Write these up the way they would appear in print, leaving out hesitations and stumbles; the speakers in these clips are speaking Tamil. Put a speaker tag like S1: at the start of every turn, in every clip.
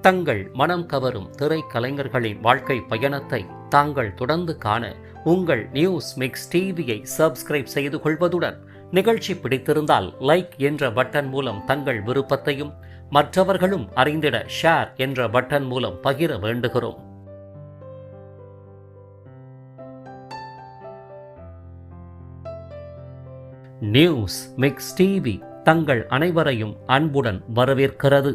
S1: தங்கள் மனம் கவரும் திரைக்கலைஞர்களின் வாழ்க்கை பயணத்தை தாங்கள் தொடர்ந்து காண உங்கள் நியூஸ் மிக்ஸ் டிவியை சப்ஸ்கிரைப் செய்து கொள்வதுடன் நிகழ்ச்சி பிடித்திருந்தால் லைக் என்ற பட்டன் மூலம் தங்கள் விருப்பத்தையும் மற்றவர்களும் அறிந்திட ஷேர் என்ற பட்டன் மூலம் பகிர வேண்டுகிறோம். நியூஸ் மிக்ஸ் டிவி தங்கள் அனைவரையும் அன்புடன் வரவேற்கிறது.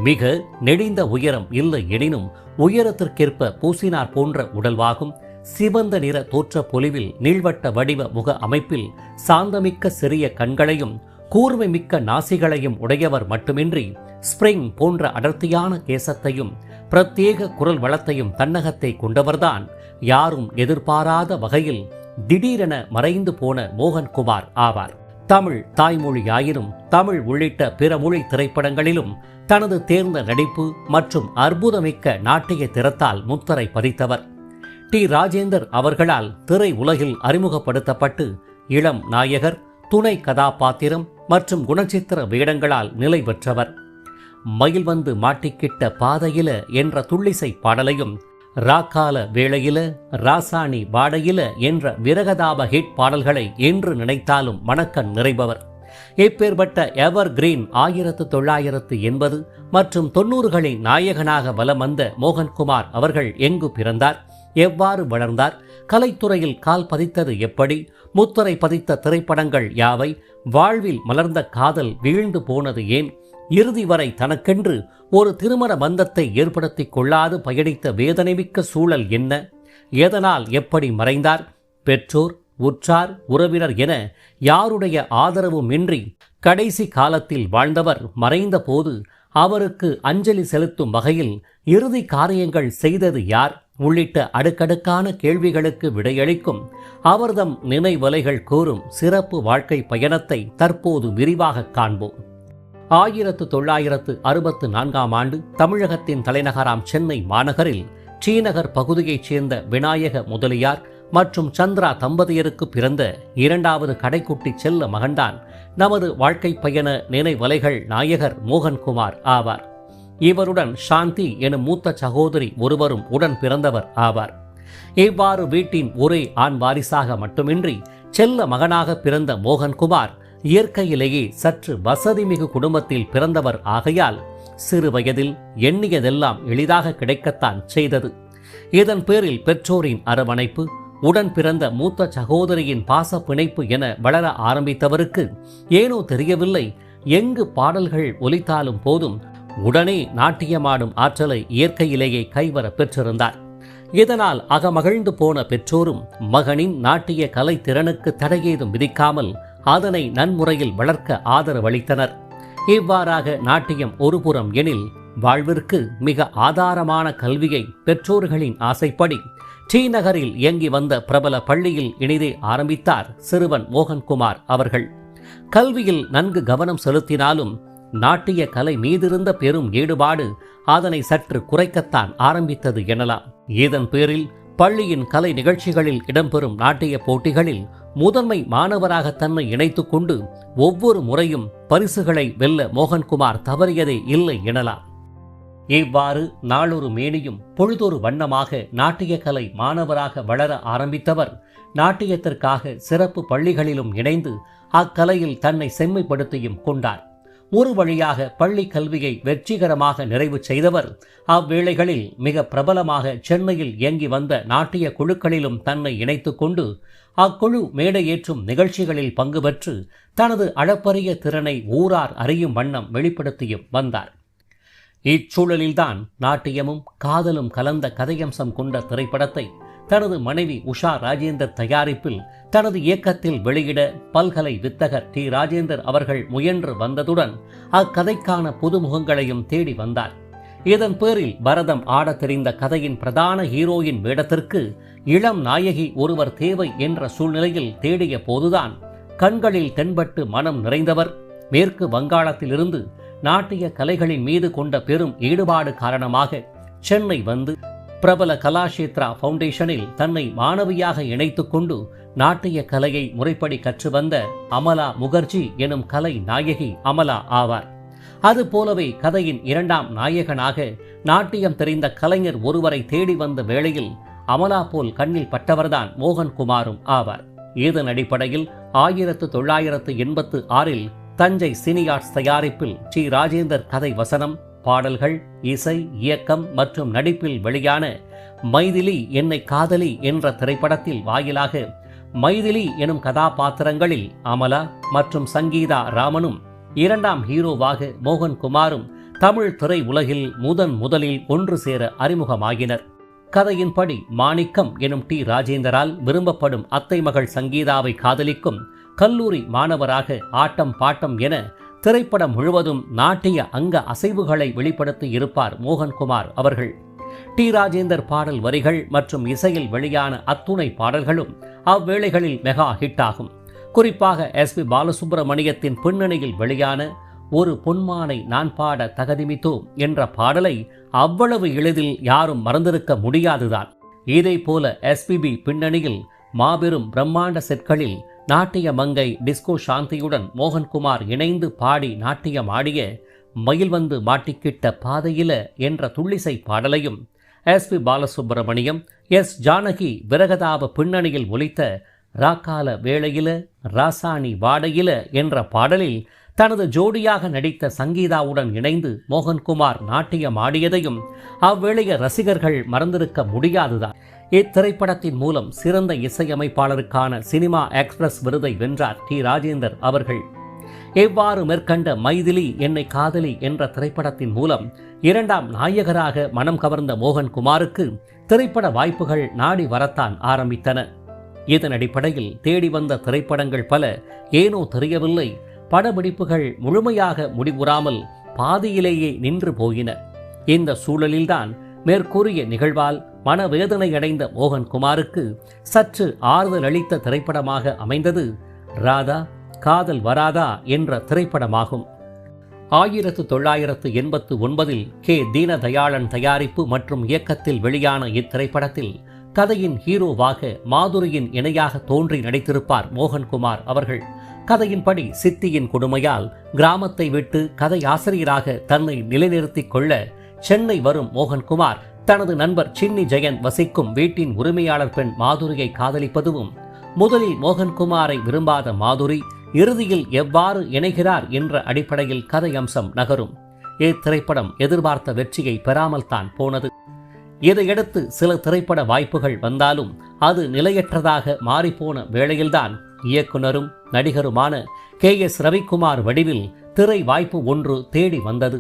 S1: மிக நெடிந்த உயரம் இல்லை எனினும் உயரத்திற்கேற்ப பூசினார் போன்ற உடல்வாகும், சிவந்த நிற தோற்ற பொலிவில் நீள்வட்ட வடிவ முக அமைப்பில் சாந்தமிக்க சிறிய கண்களையும் கூர்மை மிக்க நாசிகளையும் உடையவர் மட்டுமின்றி ஸ்பிரிங் போன்ற அடர்த்தியான கேசத்தையும் பிரத்யேக குரல் வளத்தையும் தன்னகத்தை கொண்டவர்தான் யாரும் எதிர்பாராத வகையில் திடீரென மறைந்து போன மோகன்குமார் ஆவார். தமிழ் தாய்மொழியாயினும் தமிழ் உள்ளிட்ட பிற மொழி திரைப்படங்களிலும் தனது தேர்ந்த நடிப்பு மற்றும் அற்புதமிக்க நாட்டிய திறத்தால் முத்திரை பதித்தவர். டி. ராஜேந்தர் அவர்களால் திரை உலகில் அறிமுகப்படுத்தப்பட்டு இளம் நாயகர், துணை கதாபாத்திரம் மற்றும் குணச்சித்திர வேடங்களால் நிலை பெற்றவர். மயில் வந்து மாட்டிக்கிட்ட பாதையில என்ற துள்ளிசை பாடலையும் ராக்கால வேளையில ராசாணி வாடையில என்ற விரகதாப ஹிட் பாடல்களை என்று நினைத்தாலும் மனக்கண் நிறைபவர். இப்பேற்பட்ட எவர் கிரீன் 1980 மற்றும் 90களின் நாயகனாக வலம் வந்த மோகன்குமார் அவர்கள் எங்கு பிறந்தார், எவ்வாறு வளர்ந்தார், கலைத்துறையில் கால் பதித்தது எப்படி, முத்திரை பதித்த திரைப்படங்கள் யாவை, வாழ்வில் மலர்ந்த காதல் வீழ்ந்து போனது ஏன், இறுதி வரை தனக்கென்று ஒரு திருமண பந்தத்தை ஏற்படுத்திக் கொள்ளாது பயணித்த வேதனைமிக்க சூழல் என்ன, எதனால் எப்படி மறைந்தார், பெற்றோர் உற்றார் உறவினர் என யாருடைய ஆதரவும் இன்றி கடைசி காலத்தில் வாழ்ந்தவர் மறைந்த போது அவருக்கு அஞ்சலி செலுத்தும் வகையில் இறுதி காரியங்கள் செய்தது யார் உள்ளிட்ட அடுக்கடுக்கான கேள்விகளுக்கு விடையளிக்கும் அவர்தம் நினைவலைகள் கூறும் சிறப்பு வாழ்க்கை பயணத்தை தற்போது விரிவாக காண்போம். 1964ஆம் ஆண்டு தமிழகத்தின் தலைநகராம் சென்னை மாநகரில் ஸ்ரீநகர் பகுதியைச் சேர்ந்த விநாயக முதலியார் மற்றும் சந்திரா தம்பதியருக்கு பிறந்த இரண்டாவது கடைக்குட்டி செல்ல மகன்தான் நமது வாழ்க்கை பயண நினைவலைகள் நாயகர் மோகன்குமார் ஆவார். இவருடன் சாந்தி எனும் மூத்த சகோதரி ஒருவரும் உடன் பிறந்தவர் ஆவார். இவ்வாறு வீட்டின் ஒரே ஆண் வாரிசாக மட்டுமின்றி செல்ல மகனாக பிறந்த மோகன்குமார் இயற்கையிலேயே சற்று வசதிமிகு குடும்பத்தில் பிறந்தவர் ஆகையால் சிறு வயதில் எண்ணியதெல்லாம் எளிதாக கிடைக்கத்தான் செய்தது. இதன் பேரில் பெற்றோரின் அரவணைப்பு, உடன் பிறந்த மூத்த சகோதரியின் பாச பிணைப்பு என வளர ஆரம்பித்தவருக்கு ஏனோ தெரியவில்லை, எங்கு பாடல்கள் ஒலித்தாலும் போதும் உடனே நாட்டியமாடும் ஆற்றலை இயற்கையிலேயே கைவர பெற்றிருந்தார். இதனால் அகமகிழ்ந்து போன பெற்றோரும் மகனின் நாட்டிய கலை திறனுக்கு தடையேதும் விதிக்காமல் அதனை நன்முறையில் வளர்க்க ஆதரவளித்தனர். இவ்வாறாக நாட்டியம் ஒருபுறம் எனில், வாழ்விற்கு மிக ஆதாரமான கல்வியை பெற்றோர்களின் ஆசைப்படி ஸ்ரீநகரில் இயங்கி வந்த பிரபல பள்ளியில் இனிதே ஆரம்பித்தார் சிறுவன் மோகன்குமார் அவர்கள். கல்வியில் நன்கு கவனம் செலுத்தினாலும் நாட்டிய கலை மீதிருந்த பெரும் ஈடுபாடு அதனை சற்று குறைக்கத்தான் ஆரம்பித்தது எனலாம். இதன் பேரில் பள்ளியின் கலை நிகழ்ச்சிகளில் இடம்பெறும் நாட்டிய போட்டிகளில் முதன்மை மாணவராக தன்னை இணைத்துக் கொண்டு ஒவ்வொரு முறையும் பரிசுகளை வெல்ல மோகன்குமார் தவறியதே இல்லை எனலாம். இவ்வாறு நாளொரு மேனியும் பொழுதொரு வண்ணமாக நாட்டிய கலை மாணவராக வளர ஆரம்பித்தவர் நாட்டியத்திற்காக சிறப்பு பள்ளிகளிலும் இணைந்து அக்கலையில் தன்னை செம்மைப்படுத்தியும் கொண்டார். ஒரு வழியாக பள்ளி கல்வியை வெற்றிகரமாக நிறைவு செய்தவர் அவ்வேளைகளில் மிக பிரபலமாக சென்னையில் இயங்கி வந்த நாட்டிய குழுக்களிலும் தன்னை இணைத்துக் கொண்டு அக்குழு மேடையேற்றும் நிகழ்ச்சிகளில் பங்கு பெற்று தனது அளப்பரிய திறனை ஊரார் அறியும் வண்ணம் வெளிப்படுத்தியும் வந்தார். இச்சூழலில்தான் நாட்டியமும் காதலும் கலந்த கதையம்சம் கொண்ட திரைப்படத்தை தனது மனைவி உஷா ராஜேந்தர் தயாரிப்பில் தனது இயக்கத்தில் வெளியிட பல்கலை வித்தகர் டி. ராஜேந்தர் அவர்கள் முயன்று வந்ததுடன் அக்கதைக்கான புதுமுகங்களையும் தேடி வந்தார். இதன் பேரில் பரதம் ஆட தெரிந்த கதையின் பிரதான ஹீரோயின் வேடத்திற்கு இளம் நாயகி ஒருவர் தேவை என்ற சூழ்நிலையில் தேடிய போதுதான் கண்களில் தென்பட்டு மனம் நிறைந்தவர் மேற்கு வங்காளத்திலிருந்து நாட்டிய கலைகளின் மீது கொண்ட பெரும் ஈடுபாடு காரணமாக சென்னை வந்து பிரபல கலாஷேத்ரா ஃபவுண்டேஷனில் தன்னை மாணவியாக இணைத்துக் கொண்டு நாட்டிய கலையை முறைப்படி கற்று வந்த அமலா முகர்ஜி எனும் கலை நாயகி அமலா ஆவார். அதுபோலவே கதையின் இரண்டாம் நாயகனாக நாட்டியம் தெரிந்த கலைஞர் ஒருவரை தேடி வந்த வேளையில் அமலா போல் கண்ணில் பட்டவர்தான் மோகன்குமாரும் ஆவார். இதன் அடிப்படையில் 1986 தஞ்சை சினியார்ட்ஸ் தயாரிப்பில் டி. ராஜேந்தர் கதை வசனம், பாடல்கள், இசை, இயக்கம் மற்றும் நடிப்பில் வெளியான மைதிலி என்னை காதலி என்ற திரைப்படத்தில் வாயிலாக மைதிலி எனும் கதாபாத்திரங்களில் அமலா மற்றும் சங்கீதா ராமனும், இரண்டாம் ஹீரோவாக மோகன்குமாரும் தமிழ் திரை உலகில் முதலில் ஒன்று சேர அறிமுகமாகினர். கதையின்படி மாணிக்கம் எனும் டி. ராஜேந்தரால் விரும்பப்படும் அத்தை மகள் சங்கீதாவை காதலிக்கும் கல்லூரி மாணவராக ஆட்டம் பாட்டம் என திரைப்படம் முழுவதும் நாட்டிய அங்க அசைவுகளை வெளிப்படுத்தி இருப்பார் மோகன்குமார் அவர்கள். டி. ராஜேந்தர் பாடல் வரிகள் மற்றும் இசையில் வெளியான அத்துணை பாடல்களும் அவ்வேளைகளில் மெகா ஹிட் ஆகும். குறிப்பாக எஸ்.பி. பாலசுப்ரமணியத்தின் பின்னணியில் வெளியான ஒரு பொன்மானை நான் பாட தகதிமித்தோ என்ற பாடலை அவ்வளவு எளிதில் யாரும் மறந்திருக்க முடியாதுதான். இதே போல எஸ்பிபி பின்னணியில் மாபெரும் பிரம்மாண்ட செட்களில் நாட்டிய மங்கை டிஸ்கோ சாந்தியுடன் மோகன்குமார் இணைந்து பாடி நாட்டியம் ஆடிய மயில் வந்து மாட்டிக்கிட்ட பாதையில என்ற துள்ளிசை பாடலையும், எஸ்.பி. பாலசுப்ரமணியம், எஸ். ஜானகி விரகதாப பின்னணியில் ஒலித்த ராக்கால வேளையில ராசாணி வாடையில என்ற பாடலில் தனது ஜோடியாக நடித்த சங்கீதாவுடன் இணைந்து மோகன்குமார் நாட்டியம் ஆடியதையும் அவ்வேளைய ரசிகர்கள் மறந்திருக்க முடியாதுதான். இத்திரைப்படத்தின் மூலம் சிறந்த இசையமைப்பாளருக்கான சினிமா எக்ஸ்பிரஸ் விருதை வென்றார் டி. ராஜேந்தர் அவர்கள். எவ்வாறு மேற்கண்ட மைதிலி என்னை காதலி என்ற திரைப்படத்தின் மூலம் இரண்டாம் நாயகராக மனம் கவர்ந்த மோகன்குமாருக்கு திரைப்பட வாய்ப்புகள் நாடி வரத்தான் ஆரம்பித்தன. இதன் அடிப்படையில் தேடி வந்த திரைப்படங்கள் பல ஏனோ தெரியவில்லை, படப்பிடிப்புகள் முழுமையாக முடிவுறாமல் பாதியிலேயே நின்று போயின. இந்த சூழலில்தான் மேற்கூறிய நிகழ்வால் மனவேதனை அடைந்த மோகன்குமாருக்கு சற்று ஆறுதல் அளித்த திரைப்படமாக அமைந்தது ராதா காதல் வராதா என்ற திரைப்படமாகும். 1989 கே. தீனதயாளன் தயாரிப்பு மற்றும் இயக்கத்தில் வெளியான இத்திரைப்படத்தில் கதையின் ஹீரோவாக மாதுரியின் இணையாக தோன்றி நடித்திருப்பார் மோகன்குமார் அவர்கள். கதையின்படி சித்தியின் கொடுமையால் கிராமத்தை விட்டு கதை ஆசிரியராக தன்னை நிலைநிறுத்திக் கொள்ள சென்னை வரும் மோகன்குமார் தனது நண்பர் சின்னி ஜெயன் வசிக்கும் வீட்டின் உரிமையாளர் பெண் மாதுரியை காதலிப்பதும், முதலில் மோகன்குமாரை விரும்பாத மாதுரி இறுதியில் எவ்வாறு இணைகிறார் என்ற அடிப்படையில் கதை அம்சம் நகரும். இத்திரைப்படம் எதிர்பார்த்த வெற்றியை பெறாமல் தான் போனது. இதையடுத்து சில திரைப்பட வாய்ப்புகள் வந்தாலும் அது நிலையற்றதாக மாறிப்போன வேளையில்தான் இயக்குனரும் நடிகருமான K.S. ரவிக்குமார் வடிவில் திரை வாய்ப்பு ஒன்று தேடி வந்தது.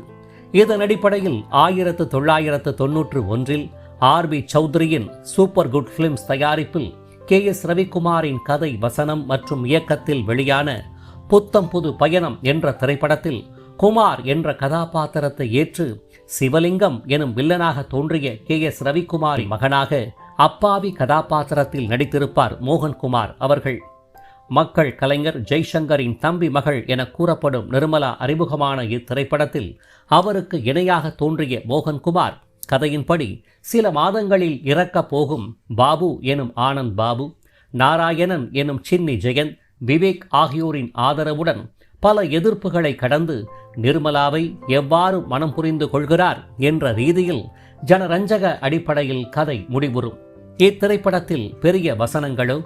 S1: இதன் அடிப்படையில் 1991 R.B. சௌத்ரியின் சூப்பர் குட் பிலிம்ஸ் தயாரிப்பில் K.S. ரவிக்குமாரின் கதை வசனம் மற்றும் இயக்கத்தில் வெளியான புத்தம் புது பயணம் என்ற திரைப்படத்தில் குமார் என்ற கதாபாத்திரத்தை ஏற்று சிவலிங்கம் எனும் வில்லனாக தோன்றிய K.S. ரவிக்குமாரின் மகனாக அப்பாவி கதாபாத்திரத்தில் நடித்திருப்பார் மோகன்குமார் அவர்கள். மக்கள் கலைஞர் ஜெய்சங்கரின் தம்பி மகள் என கூறப்படும் நிர்மலா அறிமுகமான இத்திரைப்படத்தில் அவருக்கு இணையாக தோன்றிய மோகன்குமார் கதையின்படி சில மாதங்களில் இறக்கப் போகும் பாபு எனும் ஆனந்த் பாபு, நாராயணன் எனும் சின்னி ஜெயன், விவேக் ஆகியோரின் ஆதரவுடன் பல எதிர்ப்புகளை கடந்து நிர்மலாவை எவ்வாறு மனம் புரிந்து கொள்கிறார் என்ற ரீதியில் ஜனரஞ்சக அடிப்படையில் கதை முடிவுறும். இத்திரைப்படத்தில் பெரிய வசனங்களோ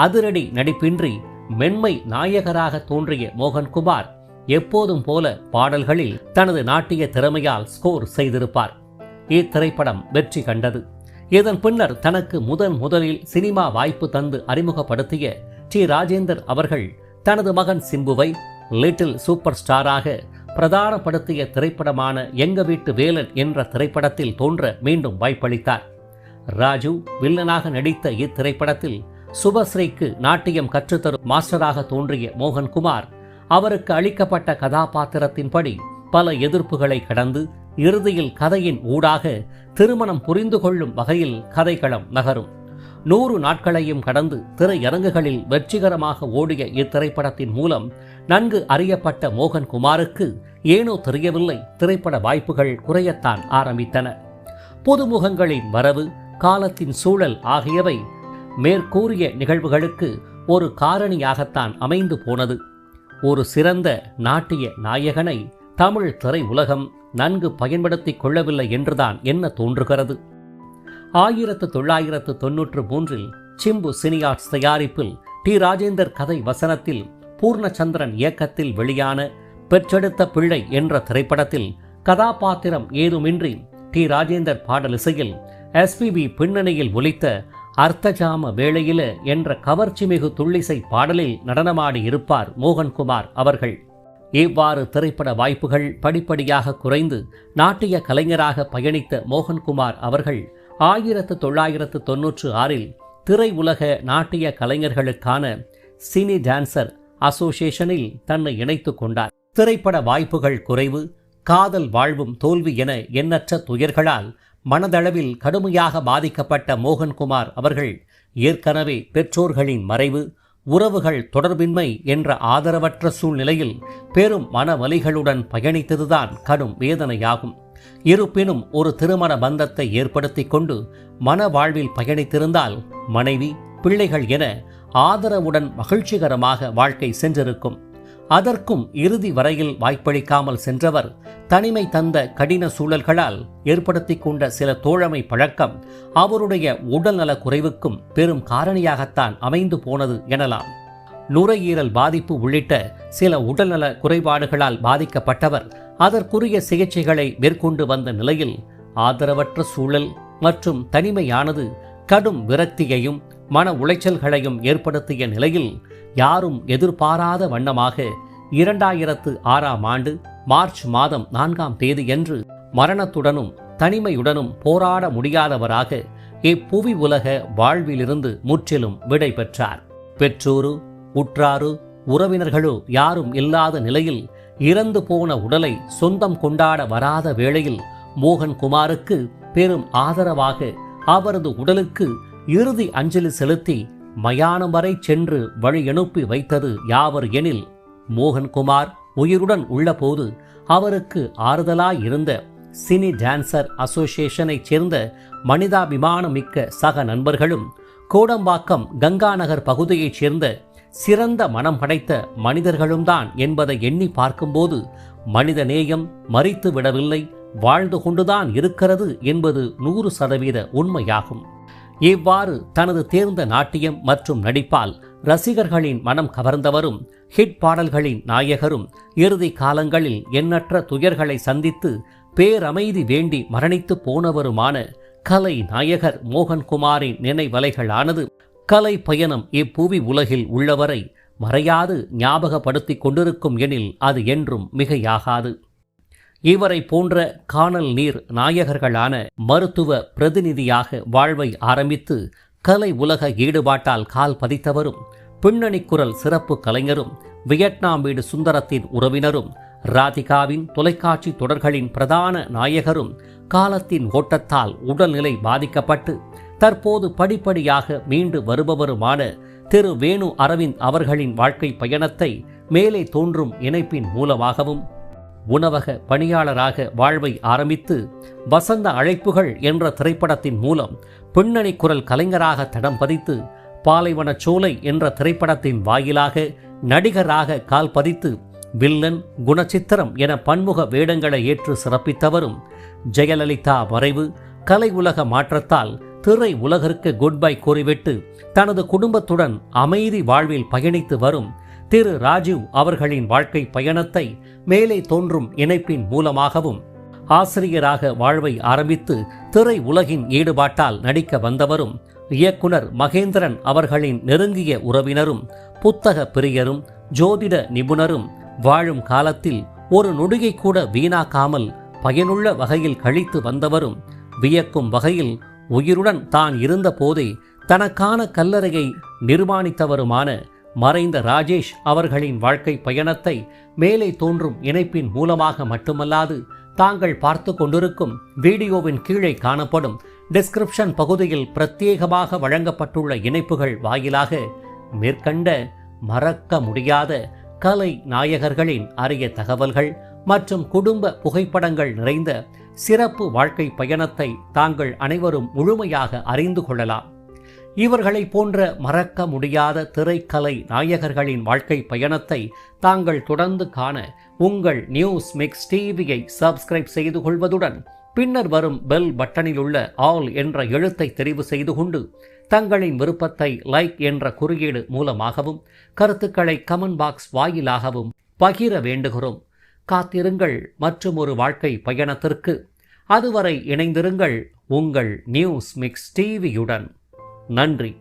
S1: அதிரடி நடிப்பின்றி மென்மை நாயகராக தோன்றிய மோகன்குமார் எப்போதும் போல பாடல்களில் தனது நாட்டிய திறமையால் ஸ்கோர் செய்திருப்பார். இத்திரைப்படம் வெற்றி கண்டது. இதன் பின்னர் தனக்கு முதலில் சினிமா வாய்ப்பு தந்து அறிமுகப்படுத்திய டி. ராஜேந்தர் அவர்கள் தனது மகன் சிம்புவை லிட்டில் சூப்பர் ஸ்டாராக பிரதானப்படுத்திய திரைப்படமான எங்க வீட்டு வேலன் என்ற திரைப்படத்தில் தோன்ற மீண்டும் வாய்ப்பளித்தார். ராஜு வில்லனாக நடித்த இத்திரைப்படத்தில் சுபஸ்ரீக்கு நாட்டியம் கற்றுத்தரும் மாஸ்டராக தோன்றிய மோகன்குமார் அவருக்கு அளிக்கப்பட்ட கதாபாத்திரத்தின்படி பல எதிர்ப்புகளை கடந்து இறுதியில் கதையின் ஊடாக திருமணம் புரிந்து கொள்ளும் வகையில் கதைக்களம் நகரும். 100 நாட்களையும் கடந்து திரையரங்குகளில் வெற்றிகரமாக ஓடிய இத்திரைப்படத்தின் மூலம் நன்கு அறியப்பட்ட மோகன்குமாருக்கு ஏனோ தெரியவில்லை, திரைப்பட வாய்ப்புகள் குறையத்தான் ஆரம்பித்தன. புதுமுகங்களின் வரவு, காலத்தின் சூழல் ஆகியவை மேற்கூறிய நிகழ்வுகளுக்கு ஒரு காரணியாகத்தான் அமைந்து போனது. ஒரு சிறந்த நாட்டிய நாயகனை தமிழ் திரை உலகம் நன்கு பயன்படுத்திக் கொள்ளவில்லை என்றுதான் என்ன தோன்றுகிறது. 1993 சிம்பு சினியார்ட்ஸ் தயாரிப்பில் டி. ராஜேந்தர் கதை வசனத்தில் பூர்ணச்சந்திரன் இயக்கத்தில் வெளியான பெற்றெடுத்த பிள்ளை என்ற திரைப்படத்தில் கதாபாத்திரம் ஏதுமின்றி டி. ராஜேந்தர் பாடலிசையில் எஸ்பிபி பின்னணியில் ஒலித்த அர்த்தஜாம வேளையில என்ற கவர்ச்சிமிகு துள்ளிசை பாடலில் நடனமாடி இருப்பார் மோகன்குமார் அவர்கள். இவ்வாறு திரைப்பட வாய்ப்புகள் படிப்படியாக குறைந்து நாட்டிய கலைஞராக பயணித்த மோகன்குமார் அவர்கள் 1996 திரை உலக நாட்டிய கலைஞர்களுக்கான சினி டான்சர் அசோசியேஷனில் தன்னை இணைத்துக் கொண்டார். திரைப்பட வாய்ப்புகள் குறைவு, காதல் வாழ்வும் தோல்வி என எண்ணற்ற துயர்களால் மனதளவில் கடுமையாக பாதிக்கப்பட்ட மோகன்குமார் அவர்கள் ஏற்கனவே பெற்றோர்களின் மறைவு, உறவுகள் தொடர்பின்மை என்ற ஆதரவற்ற சூழ்நிலையில் பெரும் மனவலிகளுடன் பயணித்ததுதான் கடும் வேதனையாகும். இருப்பினும் ஒரு திருமண பந்தத்தை ஏற்படுத்தி கொண்டு மன வாழ்வில் பயணித்திருந்தால் மனைவி, பிள்ளைகள் என ஆதரவுடன் மகிழ்ச்சிகரமாக வாழ்க்கை சென்றிருக்கும். அதற்கும் இறுதி வரையில் வாய்ப்பளிக்காமல் சென்றவர் தனிமை தந்த கடின சூழல்களால் ஏற்படுத்தி கொண்ட சில தோழமை பழக்கம் அவருடைய உடல்நல குறைவுக்கும் பெரும் காரணியாகத்தான் அமைந்து போனது எனலாம். நுரையீரல் பாதிப்பு உள்ளிட்ட சில உடல்நல குறைபாடுகளால் பாதிக்கப்பட்டவர் அதற்குரிய சிகிச்சைகளை மேற்கொண்டு வந்த நிலையில் ஆதரவற்ற சூழல் மற்றும் தனிமையானது கடும் விரக்தியையும் மன உளைச்சல்களையும் ஏற்படுத்திய நிலையில் யாரும் எதிர்பாராத வண்ணமாக 2006 மார்ச் மாதம் 4 மரணத்துடனும் தனிமையுடனும் போராட முடியாதவராக இப்புவி உலக வாழ்விலிருந்து முற்றிலும் விடை பெற்றார். பெற்றோரு, உற்றாரு, உறவினர்களோ யாரும் இல்லாத நிலையில் இறந்து போன உடலை சொந்தம் கொண்டாட வராத வேளையில் மோகன்குமாருக்கு பெரும் ஆதரவாக அவரது உடலுக்கு இறுதி அஞ்சலி செலுத்தி மயானம் வரை சென்று வழியனுப்பி வைத்தது யாவர் எனில் மோகன்குமார் உயிருடன் உள்ளபோது அவருக்கு ஆறுதலாயிருந்த சினி டான்சர் அசோசியேஷனைச் சேர்ந்த மனிதாபிமானமிக்க சக நண்பர்களும் கோடம்பாக்கம் கங்காநகர் பகுதியைச் சேர்ந்த சிறந்த மனம் படைத்த மனிதர்களும் தான் என்பதை எண்ணி பார்க்கும்போது மனித நேயம் மரித்து விடவில்லை, வாழ்ந்து கொண்டுதான் இருக்கிறது என்பது 100% உண்மையாகும். இவ்வாறு தனது தேர்ந்த நாட்டியம் மற்றும் நடிப்பால் ரசிகர்களின் மனம் கவர்ந்தவரும் ஹிட் பாடல்களின் நாயகரும் இறுதி காலங்களில் எண்ணற்ற துயர்களை சந்தித்து பேரமைதி வேண்டி மரணித்து போனவருமான கலை நாயகர் மோகன்குமாரின் நினைவலைகளானது கலை பயணம் இப்புவி உலகில் உள்ளவரை மறையாது ஞாபகப்படுத்திக் கொண்டிருக்கும் எனில் அது என்றும் மிகையாகாது. இவரை போன்ற காணல் நீர் நாயகர்களான மருத்துவ பிரதிநிதியாக வாழ்வை ஆரம்பித்து கலை உலக ஈடுபாட்டால் கால் பதித்தவரும் பின்னணி குரல் சிறப்பு கலைஞரும் வியட்நாம் வீடு சுந்தரத்தின் உறவினரும் ராதிகாவின் தொலைக்காட்சி தொடர்களின் பிரதான நாயகரும் காலத்தின் ஓட்டத்தால் உடல்நிலை பாதிக்கப்பட்டு தற்போது படிப்படியாக மீண்டு வருபவருமான திரு வேணு அரவிந்த் அவர்களின் வாழ்க்கை பயணத்தை மேலே தோன்றும் இணைப்பின் மூலமாகவும் உணவக பணியாளராக வாழ்வை ஆரம்பித்து வசந்த அழைப்புகள் என்ற திரைப்படத்தின் மூலம் பின்னணி குரல் கலைஞராக தடம் பதித்து பாலைவனச் சோலை என்ற திரைப்படத்தின் வாயிலாக நடிகராக கால் பதித்து வில்லன், குணச்சித்திரம் என பன்முக வேடங்களை ஏற்று சிறப்பித்தவரும் ஜெயலலிதா மறைவு, கலை உலக மாற்றத்தால் திரை உலகிற்கு குட் பை கூறிவிட்டு தனது குடும்பத்துடன் அமைதி வாழ்வில் பயணித்து வரும் திரு ராஜீவ் அவர்களின் வாழ்க்கை பயணத்தை மேலே தோன்றும் இணைப்பின் மூலமாகவும் ஆசிரியராக வாழ்வை ஆரம்பித்து திரை உலகின் ஈடுபாட்டால் நடிக்க வந்தவரும் இயக்குனர் மகேந்திரன் அவர்களின் நெருங்கிய உறவினரும் புத்தக பிரியரும் ஜோதிட நிபுணரும் வாழும் காலத்தில் ஒரு நொடியை கூட வீணாக்காமல் பயனுள்ள வகையில் கழித்து வந்தவரும் வியக்கும் வகையில் உயிருடன் தான் இருந்த போதே தனக்கான கல்லறையை நிர்மாணித்தவருமான மறைந்த ராஜேஷ் அவர்களின் வாழ்க்கை பயணத்தை மேலே தோன்றும் இணைப்பின் மூலமாக மட்டுமல்லாது தாங்கள் பார்த்து கொண்டிருக்கும் வீடியோவின் கீழே காணப்படும் டிஸ்கிரிப்ஷன் பகுதியில் பிரத்யேகமாக வழங்கப்பட்டுள்ள இணைப்புகள் வாயிலாக மேற்கண்ட மறக்க முடியாத கலை நாயகர்களின் அரிய தகவல்கள் மற்றும் குடும்ப புகைப்படங்கள் நிறைந்த சிறப்பு வாழ்க்கை பயணத்தை தாங்கள் அனைவரும் முழுமையாக அறிந்து கொள்ளலாம். இவர்களைப் போன்ற மறக்க முடியாத திரைக்கலை நாயகர்களின் வாழ்க்கை பயணத்தை தாங்கள் தொடர்ந்து காண உங்கள் நியூஸ் மிக்ஸ் டிவியை சப்ஸ்கிரைப் செய்து கொள்வதுடன் பின்னர் வரும் பெல் பட்டனில் உள்ள ஆல் என்ற எழுத்தை தெரிவு செய்து கொண்டு தங்களின் விருப்பத்தை லைக் என்ற குறியீடு மூலமாகவும் கருத்துக்களை கமெண்ட் பாக்ஸ் வாயிலாகவும் பகிர வேண்டுகிறோம். காத்திருங்கள் மற்றும் ஒரு வாழ்க்கை பயணத்திற்கு. அதுவரை இணைந்திருங்கள் உங்கள் நியூஸ் மிக்ஸ் டிவியுடன். நன்றி.